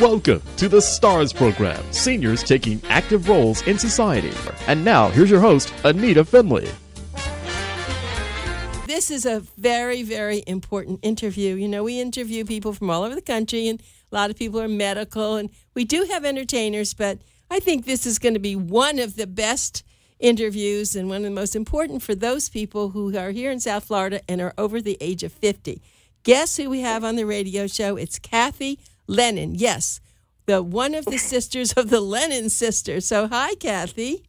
Welcome to the STARS program, seniors taking active roles in society. And now, here's your host, Anita Finley. This is a very, very important interview. You know, we interview people from all over the country, and a lot of people are medical, and we do have entertainers, but I think this is going to be one of the best interviews and one of the most important for those people who are here in South Florida and are over the age of 50. Guess who we have on the radio show? It's Kathy Lennon. Yes, one of the sisters of the Lennon Sisters. So, hi, Kathy.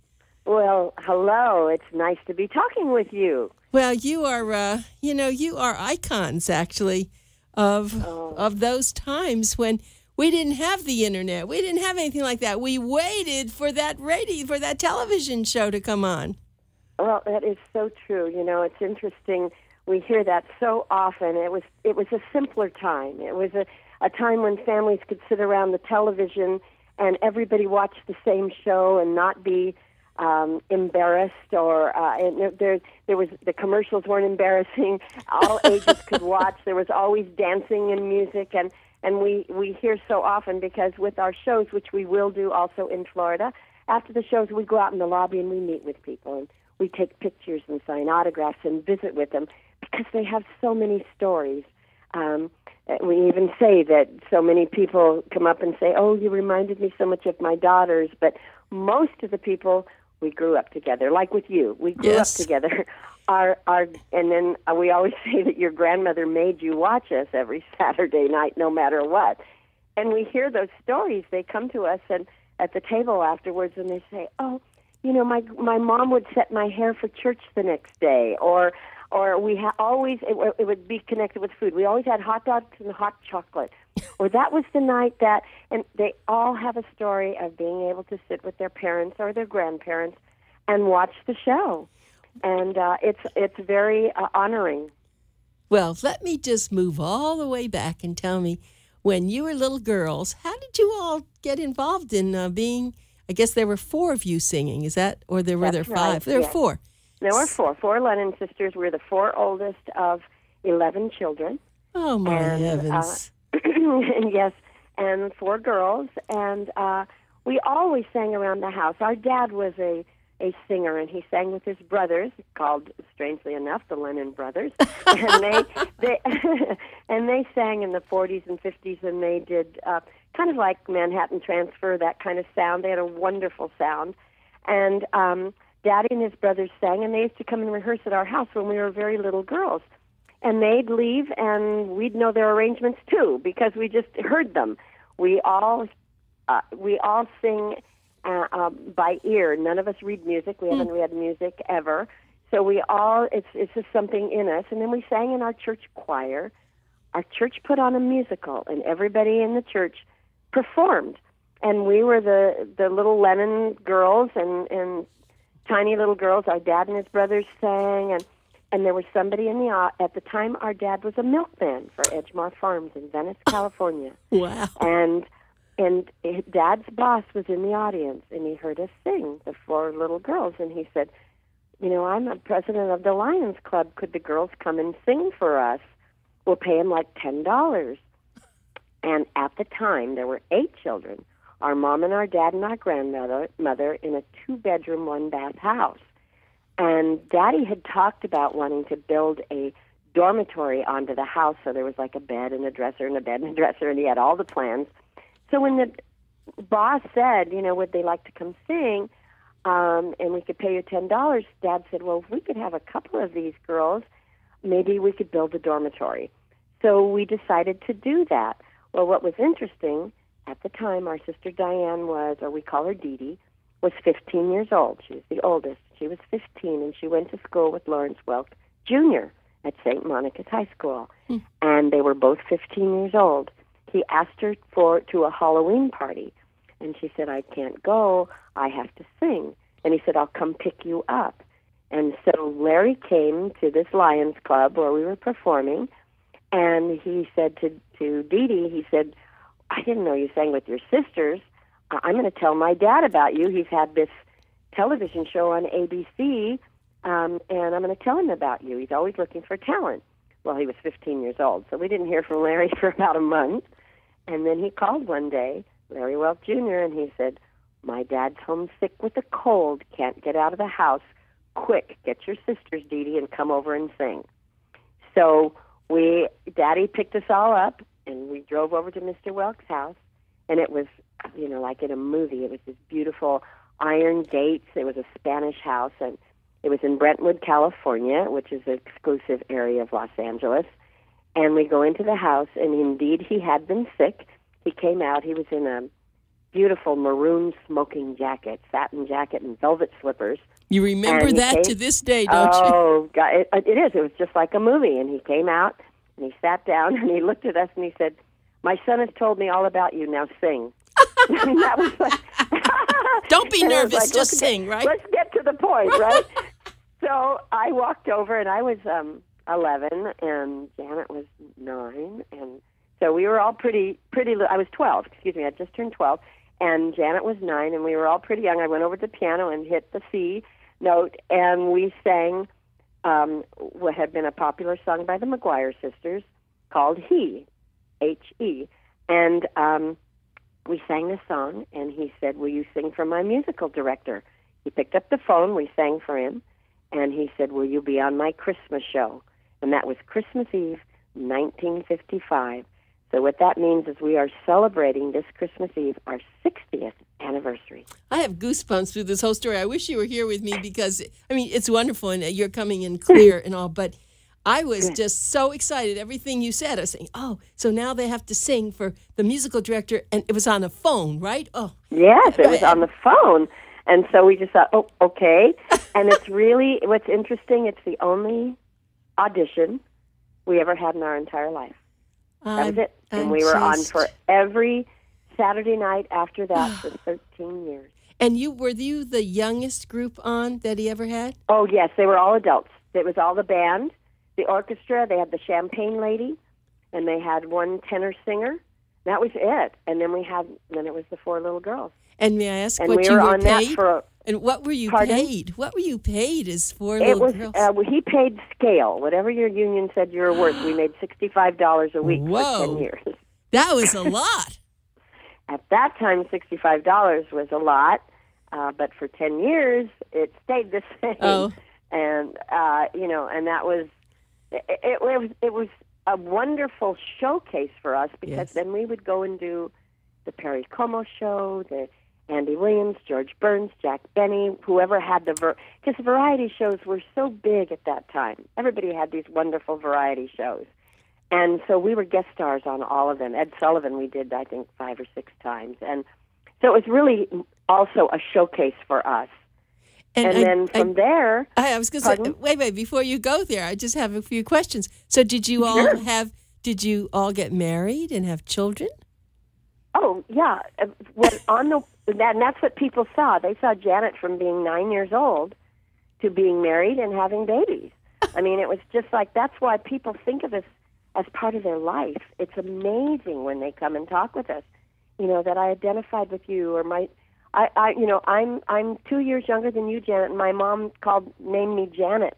Well, hello. It's nice to be talking with you. Well, you are, you are icons, actually, of those times when we didn't have the internet. We didn't have anything like that. We waited for that television show to come on. Well, that is so true. You know, it's interesting. We hear that so often. It was a simpler time. It was a time when families could sit around the television and everybody watched the same show and not be embarrassed, or there was, the commercials weren't embarrassing. All ages could watch. There was always dancing and music, and we hear so often, because with our shows, which we will do also in Florida, after the shows we go out in the lobby and we meet with people and we take pictures and sign autographs and visit with them, because they have so many stories. We even say that so many people come up and say, "Oh, you reminded me so much of my daughters," but most of the people, we grew up together, like with you. We grew up together. And then we always say that your grandmother made you watch us every Saturday night, no matter what. And we hear those stories. They come to us and at the table afterwards, and they say, "Oh, you know, my mom would set my hair for church the next day," or we always, it would be connected with food. We always had hot dogs and hot chocolate. Or that was the night that, and they all have a story of being able to sit with their parents or their grandparents and watch the show. And it's very honoring. Well, let me just move all the way back and tell me, when you were little girls, how did you all get involved in being, I guess there were 4 of you singing, is that, or were there 5? Right, there were 4. There were 4 Lennon sisters. We're the 4 oldest of 11 children. Oh, my heavens. Yes, and 4 girls. And we always sang around the house. Our dad was a singer, and he sang with his brothers, called, strangely enough, the Lennon Brothers. And they and they sang in the 40s and 50s, and they did kind of like Manhattan Transfer, that kind of sound. They had a wonderful sound. And Daddy and his brothers sang, and they used to come and rehearse at our house when we were very little girls. And they'd leave, and we'd know their arrangements too, because we just heard them. We all sing by ear. None of us read music. We haven't read music ever. So it's just something in us. And then we sang in our church choir. Our church put on a musical, and everybody in the church performed. And we were the little Lennon girls and tiny little girls. Our dad and his brothers sang, and there was somebody at the time, our dad was a milkman for Edgemar Farms in Venice, California. Wow. And Dad's boss was in the audience, and he heard us sing, the 4 little girls, and he said, "You know, I'm the president of the Lions Club. Could the girls come and sing for us? We'll pay them like $10. And at the time, there were 8 children. Our mom and our dad and our grandmother in a 2-bedroom, 1-bath house. And Daddy had talked about wanting to build a dormitory onto the house, so there was like a bed and a dresser and a bed and a dresser, and he had all the plans. So when the boss said, you know, would they like to come sing, and we could pay you $10, Dad said, well, if we could have a couple of these girls, maybe we could build a dormitory. So we decided to do that. Well, what was interesting, at the time, our sister Diane was, or we call her Dee Dee, was 15 years old. She was the oldest. She was 15, and she went to school with Lawrence Welk Jr. at St. Monica's High School. And they were both 15 years old. He asked her to a Halloween party, and she said, "I can't go. I have to sing." And he said, "I'll come pick you up." And so Larry came to this Lions Club where we were performing, and he said to Dee Dee, he said, "I didn't know you sang with your sisters. I'm going to tell my dad about you. He's had this television show on ABC, and I'm going to tell him about you. He's always looking for talent." Well, he was 15 years old, so we didn't hear from Larry for about a month. And then he called one day, Larry Welk Jr., and he said, my dad's homesick with a cold, can't get out of the house. Quick, get your sisters, Dee Dee, and come over and sing. So Daddy picked us all up, and we drove over to Mr. Welk's house, and it was, like in a movie. It was this beautiful iron gates. It was a Spanish house, and it was in Brentwood, California, which is an exclusive area of Los Angeles. And we go into the house, and indeed he had been sick. He came out. He was in a beautiful maroon smoking jacket, satin jacket, and velvet slippers. You remember that to this day, don't you? Oh, God, it is. It was just like a movie. And he came out, and he sat down, and he looked at us, and he said, my son has told me all about you. Now sing. And that was like, don't be nervous. Just sing, right? Let's get to the point, right? So I walked over, and I was 11, and Janet was 9, and so we were all pretty. I was 12. Excuse me, I just turned 12, and Janet was 9, and we were all pretty young. I went over to the piano and hit the C note, and we sang what had been a popular song by the Maguire sisters called He, H-E, and we sang the song, and he said, will you sing for my musical director? He picked up the phone, we sang for him, and he said, will you be on my Christmas show? And that was Christmas Eve, 1955. So what that means is we are celebrating this Christmas Eve our 60th anniversary. I have goosebumps through this whole story. I wish you were here with me because, it's wonderful, and you're coming in clear and all, but I was just so excited. Everything you said, I was saying, so now they have to sing for the musical director, and it was on the phone, right? Oh, yes, it was on the phone. And so we just thought, okay. And it's really, what's interesting, it's the only audition we ever had in our entire life. That was it. And we were on for every Saturday night after that for 13 years. And were you the youngest group on that he ever had? Oh, yes, they were all adults. It was all the band, the orchestra, they had the champagne lady, and they had one tenor singer. That was it. And then it was the 4 little girls. And may I ask and what we you were were on paid? That for and what were you pardon? paid? What were you paid as 4 little girls? He paid scale. Whatever your union said you were worth, we made $65 a week for 10 years. That was a lot. At that time, $65 was a lot, but for 10 years, it stayed the same. Oh. And, and that was, it was a wonderful showcase for us because then we would go and do the Perry Como show, the Andy Williams, George Burns, Jack Benny, whoever had because variety shows were so big at that time. Everybody had these wonderful variety shows. And so we were guest stars on all of them. Ed Sullivan we did, I think, 5 or 6 times. And so it was really also a showcase for us. And then from there... I was going to say, wait, before you go there, I just have a few questions. So did you all get married and have children? Oh, yeah. And that's what people saw. They saw Janet from being 9 years old to being married and having babies. It was just like, that's why people think of us as part of their life. It's amazing when they come and talk with us, that I identified with you, or I'm 2 years younger than you, Janet, and my mom named me Janet.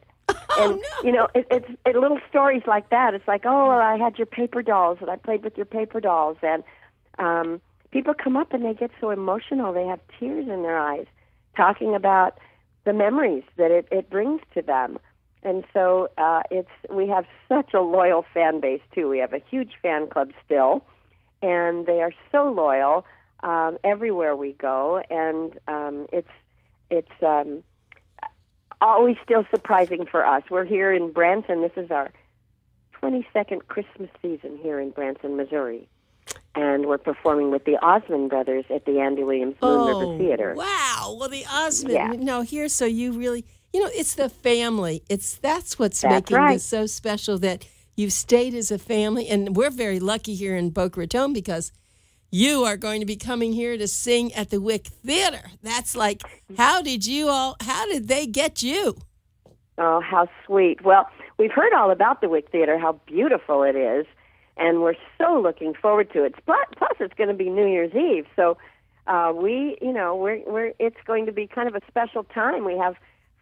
And, it's little stories like that. It's like, I had your paper dolls, and I played with your paper dolls. And people come up, and they get so emotional. They have tears in their eyes talking about the memories that it brings to them. And so we have such a loyal fan base, too. We have a huge fan club still, and they are so loyal everywhere we go. And it's always still surprising for us. We're here in Branson. This is our 22nd Christmas season here in Branson, Missouri. And we're performing with the Osmond Brothers at the Andy Williams Moon River Theater. Wow. Well, the Osmond, here, so you really... it's the family. That's what's making this so special, that you've stayed as a family. And we're very lucky here in Boca Raton because you are going to be coming here to sing at the Wick Theater. That's like, how did they get you? Oh, how sweet. Well, we've heard all about the Wick Theater, how beautiful it is, and we're so looking forward to it. Plus, it's going to be New Year's Eve. So it's going to be kind of a special time. We have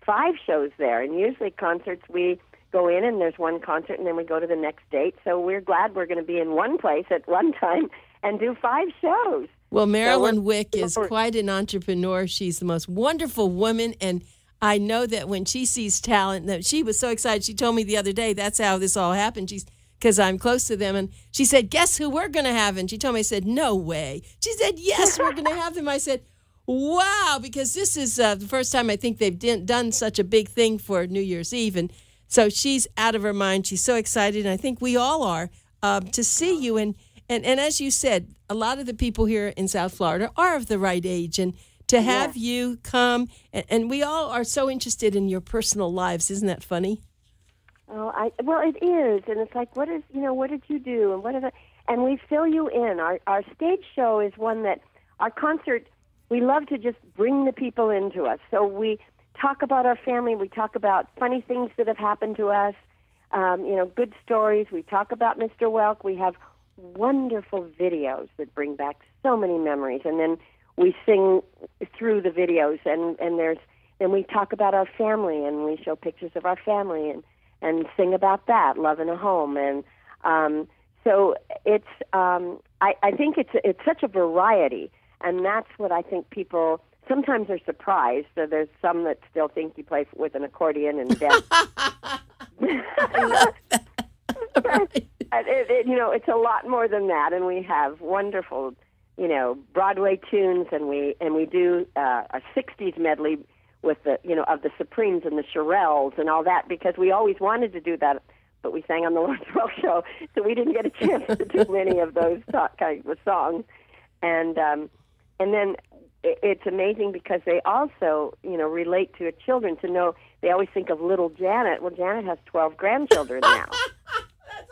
5 shows there, and usually concerts we go in and there's one concert and then we go to the next date. So we're glad we're going to be in one place at one time and do 5 shows. Well, Marilyn Wick is quite an entrepreneur. She's the most wonderful woman, and I know that when she sees talent, that she was so excited. She told me the other day that's how this all happened. Because I'm close to them, and she said, "Guess who we're going to have?" And she told me, I said, "No way." She said, "Yes, we're going to have them." I said, "Wow," because this is the first time I think they've done such a big thing for New Year's Eve, and so she's out of her mind. She's so excited, and I think we all are to see you. And as you said, a lot of the people here in South Florida are of the right age, and to have you come, and we all are so interested in your personal lives. Isn't that funny? Oh, well, it is, and it's like, what did you do, and we fill you in. Our stage show is one that our concert, we love to just bring the people into us. So we talk about our family. We talk about funny things that have happened to us. Good stories. We talk about Mr. Welk. We have wonderful videos that bring back so many memories, and then we sing through the videos, and we talk about our family, and we show pictures of our family, and sing about that, love in a home, and so it's. I think it's such a variety, and that's what I think people sometimes are surprised. So there's some that still think you play with an accordion and dance. Right. It's a lot more than that, and we have wonderful, Broadway tunes, and we do a '60s medley with the, of the Supremes and the Shirelles and all that, because we always wanted to do that, but we sang on the Lawrence Welk Show, so we didn't get a chance to do many of those kinds of songs, and then it's amazing because they also, relate to children. To know, they always think of little Janet. Well, Janet has 12 grandchildren now.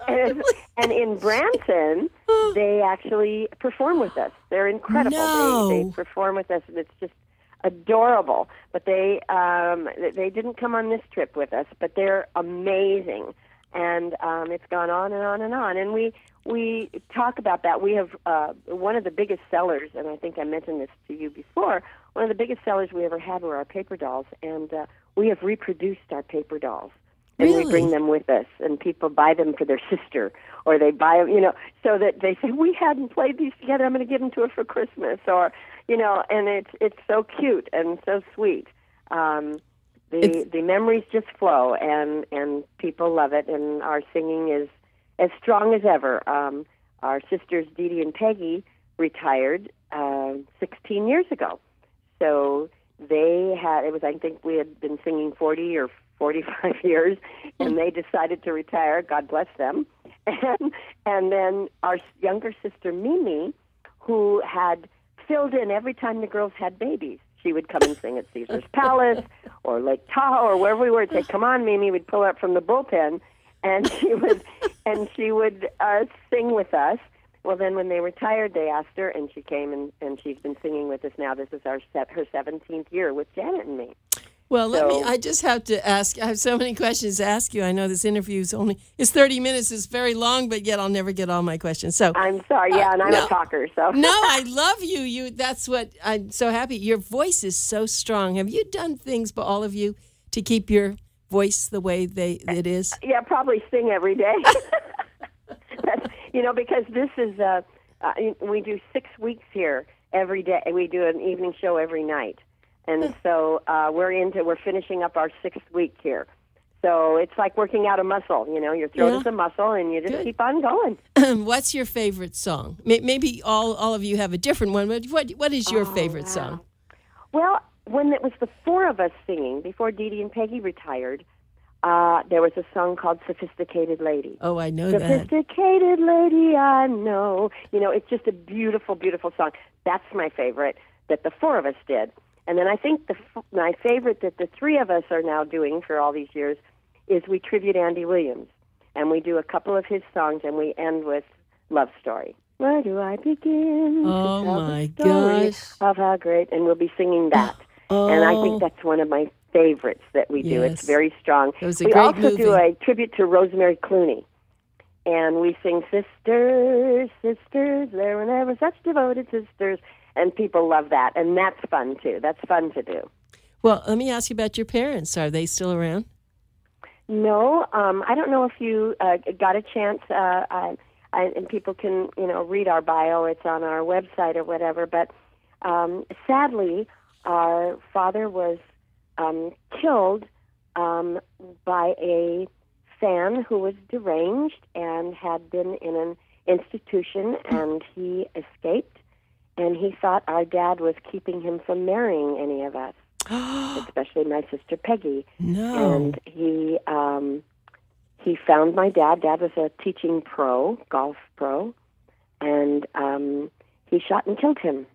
And in Branson, they actually perform with us. They're incredible. No. They perform with us, and it's just adorable. But they didn't come on this trip with us, but they're amazing. And it's gone on and on and on. And we talk about that. We have one of the biggest sellers, and I think I mentioned this to you before, one of the biggest sellers we ever had were our paper dolls, and we have reproduced our paper dolls. And Really? we bring them with us, and people buy them for their sister, or they buy them, so that they say, we hadn't played these together, I'm going to give them to her for Christmas, or, and it's so cute and so sweet. The memories just flow, and people love it, and our singing is as strong as ever. Our sisters, Dee Dee and Peggy, retired 16 years ago. So I think we had been singing 40 or 45 years, and they decided to retire. God bless them. And then our younger sister, Mimi, who had filled in every time the girls had babies. She would come and sing at Caesar's Palace or Lake Tahoe or wherever we were. Say, "Come on, Mimi." We'd pull her up from the bullpen, and she would sing with us. Well, then when they retired, they asked her, and she came, and she's been singing with us now. This is her 17th year with Janet and me. Well, I just have to ask. I have so many questions to ask you. I know this interview is 30 minutes. It's very long, but yet I'll never get all my questions. So I'm sorry. Yeah, and I'm a talker. So no, I love you. That's what I'm so happy. Your voice is so strong. Have you done things, but all of you, to keep your voice the way it is? Yeah, probably sing every day. That's, because this is we do 6 weeks here every day. We do an evening show every night. And so we're finishing up our 6th week here. So it's like working out a muscle, your throat is a muscle, and you just keep on going. What's your favorite song? Maybe all of you have a different one, but what is your favorite song? Well, when it was the 4 of us singing, before Dee Dee and Peggy retired, there was a song called Sophisticated Lady. Oh, I know that. Sophisticated Lady, I know. It's just a beautiful, beautiful song. That's my favorite that the 4 of us did. And then I think my favorite that the 3 of us are now doing for all these years is we tribute Andy Williams. And we do a couple of his songs, and we end with Love Story. Where do I begin to tell the story of how great? And we'll be singing that. And I think that's one of my favorites that we do. It's very strong. It was a we great also movie. do a tribute to Rosemary Clooney. And we sing, Sisters, Sisters, there were never such devoted sisters. And people love that, and that's fun, too. That's fun to do. Well, let me ask you about your parents. Are they still around? No, I don't know if you got a chance. and people can, read our bio. It's on our website or whatever. But sadly, our father was killed by a fan who was deranged and had been in an institution, and he escaped. And he thought our dad was keeping him from marrying any of us, especially my sister Peggy. No. And he found my dad. Dad was a teaching pro, golf pro, and he shot and killed him.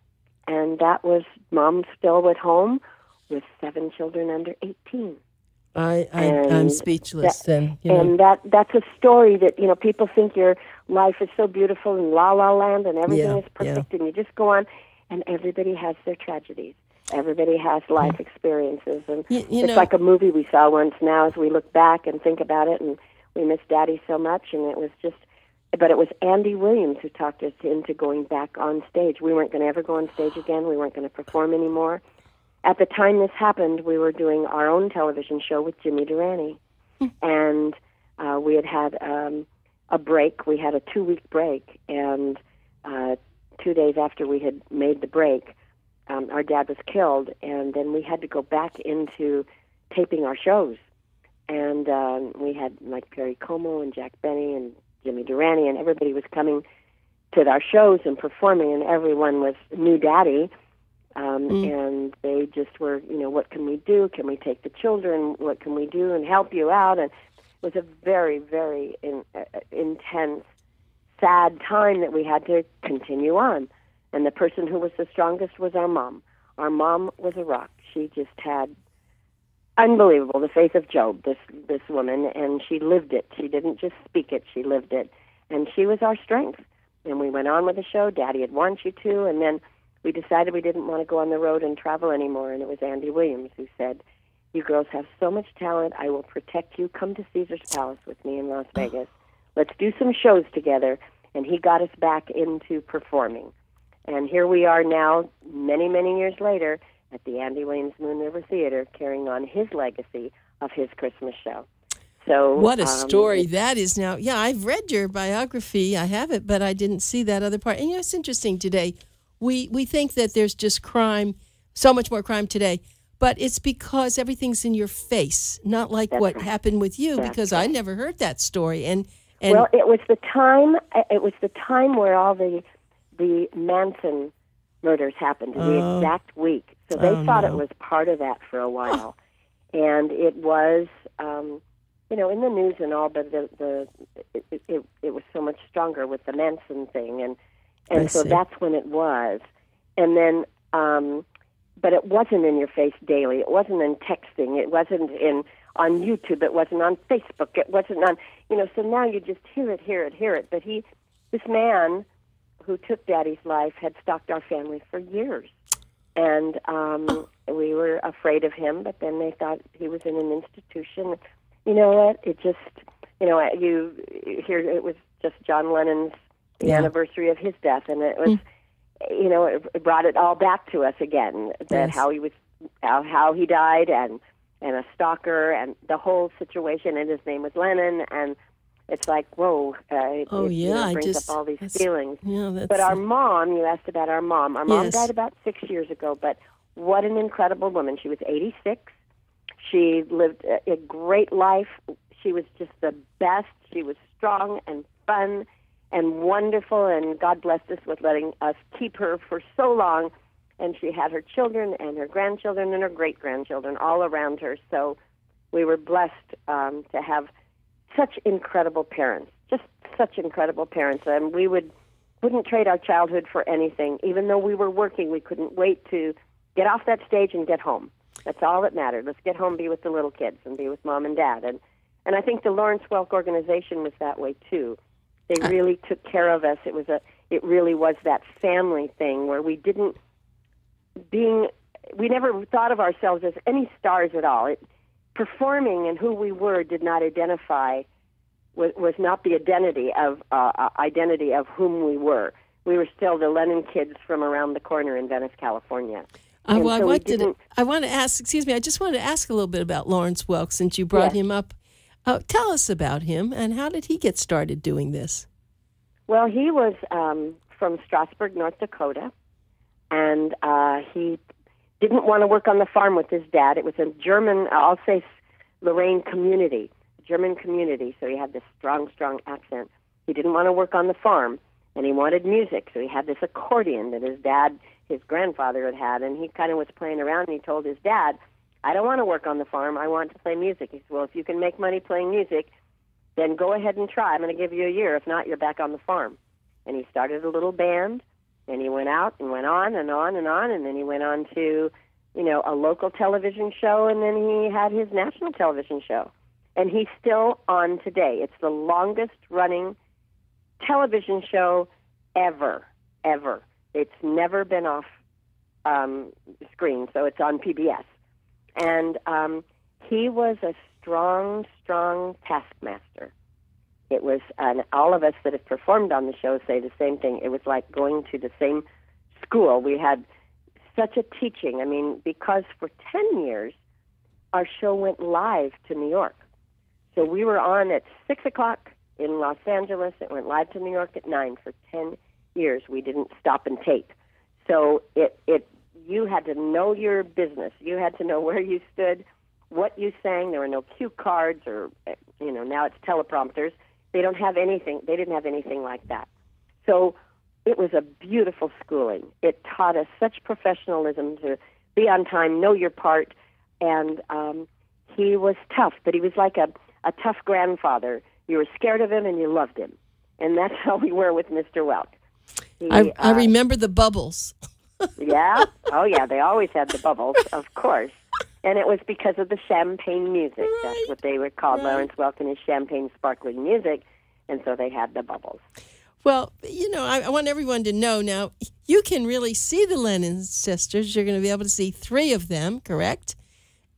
And that was Mom still at home with 7 children under 18. I'm speechless. And that's a story that, people think your life is so beautiful and la la land and everything is perfect and you just go on, and everybody has their tragedies. Everybody has life experiences. And it's like a movie we saw once now as we look back and think about it, and we miss Daddy so much, and it was Andy Williams who talked us into going back on stage. We weren't going to ever go on stage again. We weren't going to perform anymore. At the time this happened, we were doing our own television show with Jimmy Durante, and we had a break. We had a 2-week break, and 2 days after we had made the break, our dad was killed, and then we had to go back into taping our shows. And we had like Perry Como and Jack Benny and Jimmy Durante, and everybody was coming to our shows and performing, and everyone was knew Daddy. And they just were, what can we do? Can we take the children? What can we do and help you out? And it was a very, very intense, sad time that we had to continue on. And the person who was the strongest was our mom. Our mom was a rock. She just had unbelievable, the faith of Job, this woman, and she lived it. She didn't just speak it, she lived it. And she was our strength. And we went on with the show. Daddy had wanted you to, and then we decided we didn't want to go on the road and travel anymore, and it was Andy Williams who said, "You girls have so much talent. I will protect you. Come to Caesar's Palace with me in Las Vegas. Let's do some shows together." And he got us back into performing. And here we are now, many, many years later, at the Andy Williams Moon River Theater, carrying on his legacy of his Christmas show. So what a story that is now. Yeah, I've read your biography. I have it, but I didn't see that other part. And it's interesting today. We think that there's just crime, so much more crime today, but it's because everything's in your face, not like That's what right. happened with you, That's because right. I never heard that story. And well, it was the time where all the Manson murders happened, the exact week. So they thought it was part of that for a while. And it was, in the news and all, but it was so much stronger with the Manson thing. And so that's when it was. And then, but it wasn't in your face daily. It wasn't in texting. It wasn't on YouTube. It wasn't on Facebook. It wasn't on, so now you just hear it. But this man who took Daddy's life had stalked our family for years. And we were afraid of him, but then they thought he was in an institution. You know what? It just, you hear it was just John Lennon's the anniversary of his death, and it was, it brought it all back to us again. That how he was, how he died, and a stalker, and the whole situation. And his name was Lennon, and it's like, whoa! It brings up all these feelings. Yeah, but our mom, you asked about our mom. Our mom Yes. died about 6 years ago. But what an incredible woman! She was 86. She lived a great life. She was just the best. She was strong and fun and wonderful, and God blessed us with letting us keep her for so long. And she had her children and her grandchildren and her great-grandchildren all around her. So we were blessed to have such incredible parents, just such incredible parents. And we wouldn't trade our childhood for anything. Even though we were working, we couldn't wait to get off that stage and get home. That's all that mattered. Let's get home, be with the little kids, and be with Mom and Dad. And I think the Lawrence Welk organization was that way, too. They really took care of us. It really was that family thing where we never thought of ourselves as any stars at all. Performing and who we were did not identify, was not the identity of whom we were. We were still the Lennon kids from around the corner in Venice, California. I want to ask, I just wanted to ask a little bit about Lawrence Welk since you brought him up. Tell us about him, and how did he get started doing this? Well, he was from Strasburg, North Dakota, and he didn't want to work on the farm with his dad. It was a German, I'll say Lorraine community, German community, so he had this strong, strong accent. He didn't want to work on the farm, and he wanted music, so he had this accordion that his grandfather had, and he kind of was playing around, and he told his dad, I don't want to work on the farm, I want to play music. He said, well, if you can make money playing music, then go ahead and try. I'm going to give you a year. If not, you're back on the farm. And he started a little band, and he went out and went on and on and on, and then he went on to, a local television show, and then he had his national television show. And he's still on today. It's the longest-running television show ever. It's never been off screen, so it's on PBS. And he was a strong taskmaster. It was, and all of us that have performed on the show say the same thing. It was like going to the same school. We had such a teaching. I mean, because for 10 years, our show went live to New York. So we were on at 6 o'clock in Los Angeles. It went live to New York at 9 for 10 years. We didn't stop and tape. So you had to know your business. You had to know where you stood, what you sang. There were no cue cards or, now it's teleprompters. They didn't have anything like that. So it was a beautiful schooling. It taught us such professionalism to be on time, know your part, and he was tough, but he was like a tough grandfather. You were scared of him and you loved him. And that's how we were with Mr. Welk. I remember the bubbles. Yeah? Oh, yeah, they always had the bubbles, of course. And it was because of the champagne music. Right. That's what they were called, right. Lawrence Welk and his champagne sparkling music, and so they had the bubbles. Well, I want everyone to know now, you can really see the Lennon Sisters. You're going to be able to see 3 of them, correct?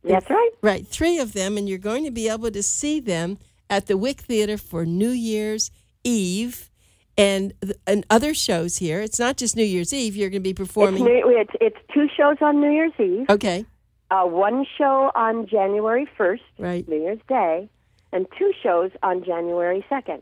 That's right. Right, 3 of them, and you're going to be able to see them at the Welk Theater for New Year's Eve and other shows here. It's not just New Year's Eve. You're going to be performing. It's 2 shows on New Year's Eve. Okay. 1 show on January 1st, right. New Year's Day, and 2 shows on January 2nd.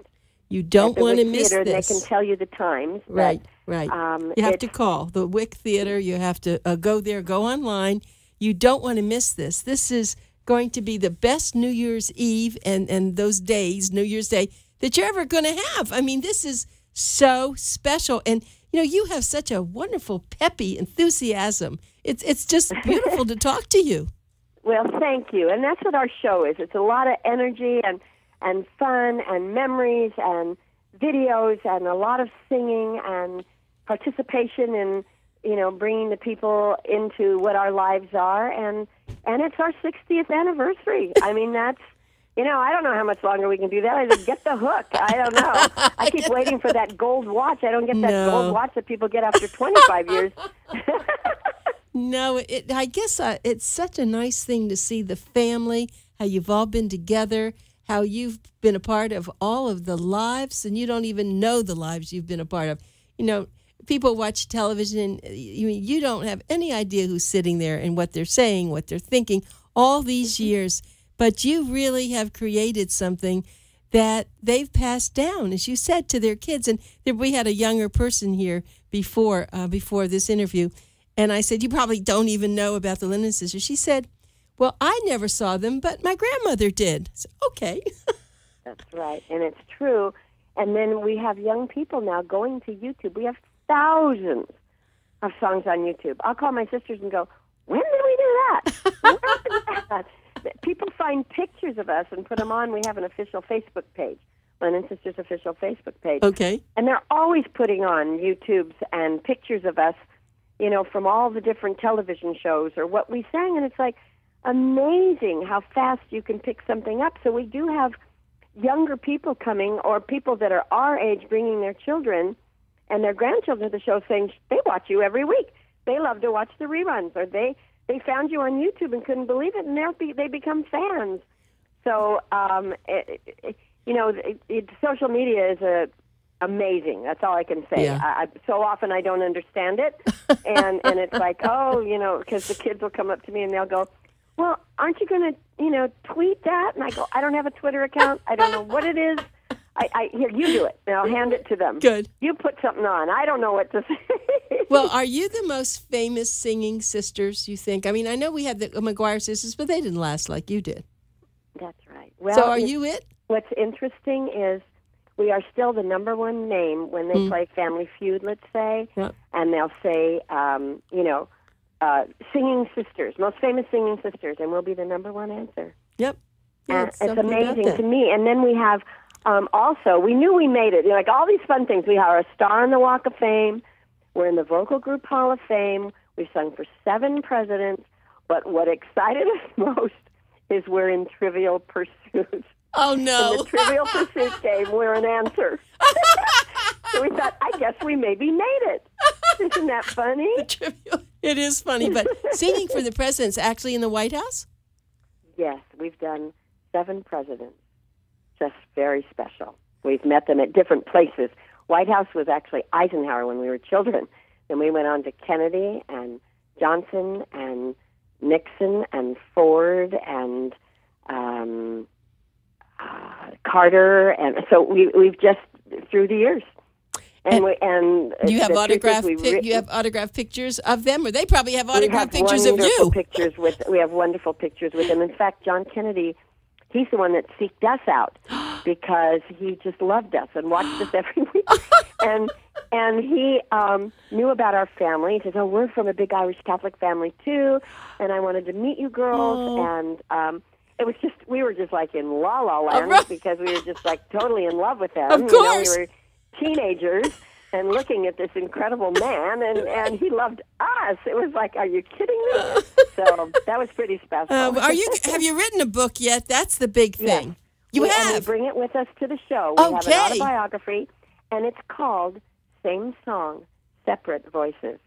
You don't want to miss Theater, this. They can tell you the times. Right. You have to call the Welk Theater. You have to go there, go online. You don't want to miss this. This is going to be the best New Year's Eve and those days, New Year's Day, that you're ever going to have. I mean, this is so special. And, you have such a wonderful, peppy enthusiasm. It's just beautiful to talk to you. Well, thank you. And that's what our show is. It's a lot of energy and fun and memories and videos and a lot of singing and participation in, bringing the people into what our lives are. And it's our 60th anniversary. I mean, that's, I don't know how much longer we can do that. I just get the hook. I don't know. I keep waiting for that gold watch. I don't get that gold watch that people get after 25 years. No, I guess it's such a nice thing to see the family, how you've all been together, how you've been a part of all of the lives, and you don't even know the lives you've been a part of. People watch television, you don't have any idea who's sitting there and what they're saying, what they're thinking, all these years. But you really have created something that they've passed down, as you said, to their kids. And we had a younger person here before this interview, and I said, you probably don't even know about the Lennon Sisters. She said, well, I never saw them, but my grandmother did. I said, okay. That's right, and it's true. And then we have young people now going to YouTube. We have thousands of songs on YouTube. I'll call my sisters and go, when did we do that? When did that? People find pictures of us and put them on. We have an official Facebook page, Lennon Sisters official Facebook page. Okay. And they're always putting on YouTubes and pictures of us, from all the different television shows or what we sang. And it's like amazing how fast you can pick something up. So we do have younger people coming, or people that are our age, bringing their children and their grandchildren to the show, saying they watch you every week. They love to watch the reruns, or they found you on YouTube and couldn't believe it, and they become fans. So, social media is amazing. That's all I can say. Yeah. So often I don't understand it, and it's like, because the kids will come up to me and they'll go, well, aren't you going to, tweet that? And I go, I don't have a Twitter account. I don't know what it is. Here, you do it, and I'll hand it to them. Good. You put something on. I don't know what to say. Well, are you the most famous singing sisters, you think? I mean, I know we had the McGuire sisters, but they didn't last like you did. That's right. Well, so are you it? What's interesting is we are still the number one name when they play Family Feud, let's say, and they'll say, singing sisters, most famous singing sisters, and we'll be the number one answer. Yep. Yeah, and it's amazing to me. And then we have also, we knew we made it. Like all these fun things. We are a star on the Walk of Fame. We're in the Vocal Group Hall of Fame. We've sung for 7 presidents. But what excited us most is we're in Trivial Pursuit. Oh, no. In the Trivial Pursuit game, we're an answer. So we thought, I guess we maybe made it. Isn't that funny? It is funny. But singing for the presidents actually in the White House? Yes, we've done 7 presidents. Just very special. We've met them at different places. White House was actually Eisenhower when we were children. Then we went on to Kennedy and Johnson and Nixon and Ford and Carter, and so we've just through the years. And you have autographed pictures of them, or they probably have autographed pictures of you. We have wonderful pictures with them. In fact, John Kennedy, he's the one that seeked us out because he just loved us and watched us every week. And he knew about our family. He says, "Oh, we're from a big Irish Catholic family too, and I wanted to meet you girls." And it was just, we were just like in la la land because we were just like totally in love with them. Of course. We were teenagers and looking at this incredible man, and he loved us. It was like, are you kidding me? So that was pretty special. Have you written a book yet? That's the big thing. Yes. You have. And we bring it with us to the show. We have an autobiography, and it's called Same Song, Separate Voices,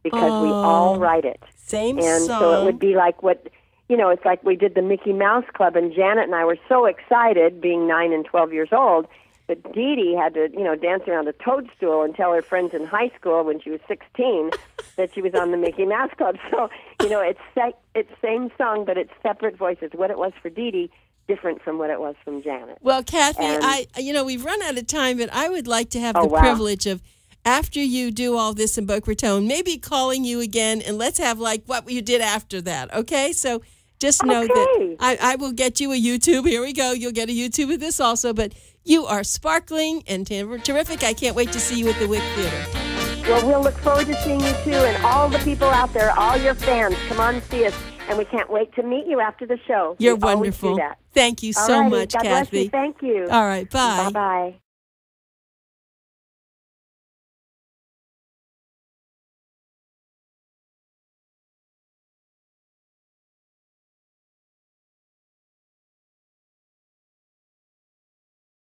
because we all write it. Same and song. So it would be like it's like we did the Mickey Mouse Club, and Janet and I were so excited, being 9 and 12 years old, but Dee Dee had to, dance around a toadstool and tell her friends in high school when she was 16 that she was on the Mickey Mouse Club. So, it's same song, but it's separate voices. What it was for Dee Dee, different from what it was from Janet. Well, Kathy, we've run out of time, but I would like to have the privilege of, after you do all this in Boca Raton, maybe calling you again, and let's have like what you did after that, okay? So just know that I will get you a YouTube. Here we go. You'll get a YouTube of this also, but you are sparkling and terrific. I can't wait to see you at the Wick Theater. Well, we'll look forward to seeing you too, and all the people out there, all your fans, come on and see us, and we can't wait to meet you after the show. You're wonderful. Do that. Thank you so much, God Kathy. Bless you. Thank you. All right, bye. Bye-bye.